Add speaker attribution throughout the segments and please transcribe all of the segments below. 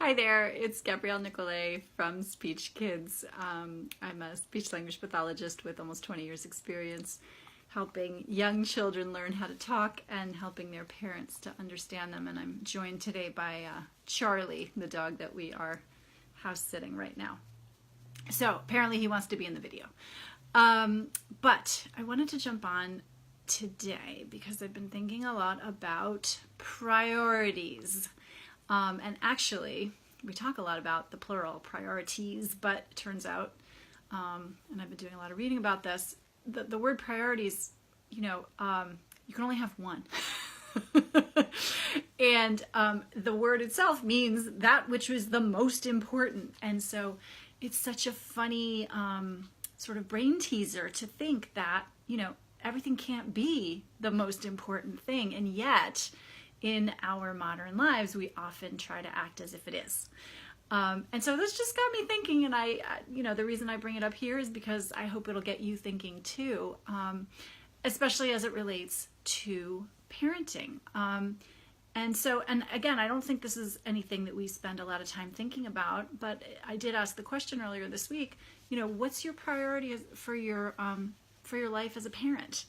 Speaker 1: Hi there, it's Gabrielle Nicolay from Speechkids. I'm a speech language pathologist with almost 20 years experience helping young children learn how to talk and helping their parents to understand them. And I'm joined today by Charlie, the dog that we are house sitting right now. So apparently he wants to be in the video. But I wanted to jump on today because I've been thinking a lot about priorities. And actually, we talk a lot about the plural, priorities, but it turns out, and I've been doing a lot of reading about this, the word priorities, you can only have one. And the word itself means that which was the most important. And so it's such a funny sort of brain teaser to think that, everything can't be the most important thing. And yet, in our modern lives, we often try to act as if it is. And so this just got me thinking, and the reason I bring it up here is because I hope it'll get you thinking too, especially as it relates to parenting. And again, I don't think this is anything that we spend a lot of time thinking about, but I did ask the question earlier this week, what's your priority for your life as a parent?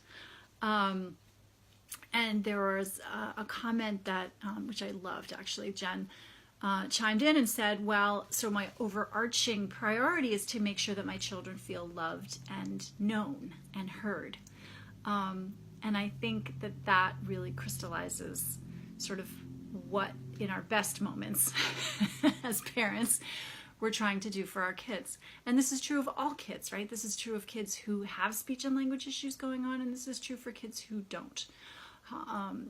Speaker 1: And there was a comment that, which I loved actually, Jen chimed in and said, well, so my overarching priority is to make sure that my children feel loved and known and heard. And I think that really crystallizes sort of what in our best moments as parents we're trying to do for our kids. And this is true of all kids, right? This is true of kids who have speech and language issues going on, and this is true for kids who don't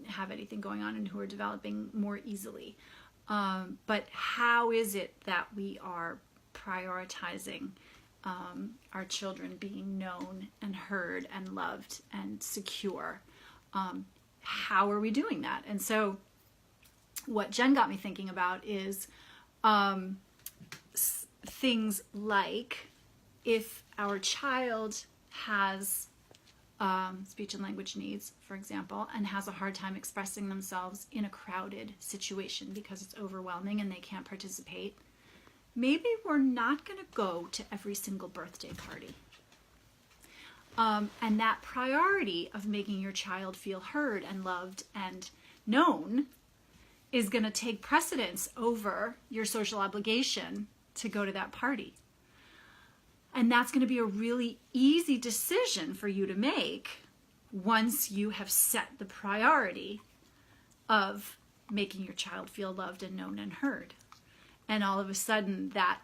Speaker 1: have anything going on and who are developing more easily. But how is it that we are prioritizing our children being known and heard and loved and secure? How are we doing that? And so what Jen got me thinking about is things like if our child has speech and language needs, for example, and has a hard time expressing themselves in a crowded situation because it's overwhelming and they can't participate, maybe we're not going to go to every single birthday party. And that priority of making your child feel heard and loved and known is going to take precedence over your social obligation to go to that party. And that's going to be a really easy decision for you to make once you have set the priority of making your child feel loved and known and heard. And all of a sudden that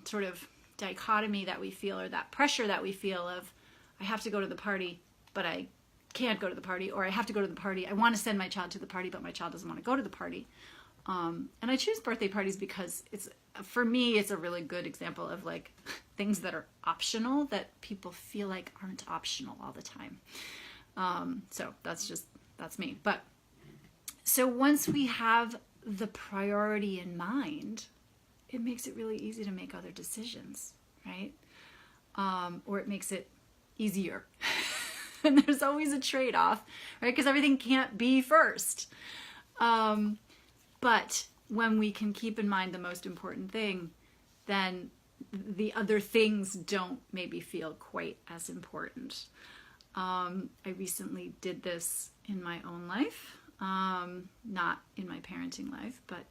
Speaker 1: sort of dichotomy that we feel, or that pressure that we feel of, I have to go to the party, but I can't go to the party, or I have to go to the party, I want to send my child to the party, but my child doesn't want to go to the party. And I choose birthday parties because for me, it's a really good example of like things that are optional that people feel like aren't optional all the time. So that's me. But so once we have the priority in mind, it makes it really easy to make other decisions, right? Or it makes it easier. And there's always a trade-off, right? Because everything can't be first. But when we can keep in mind the most important thing, then the other things don't maybe feel quite as important. I recently did this in my own life, not in my parenting life, but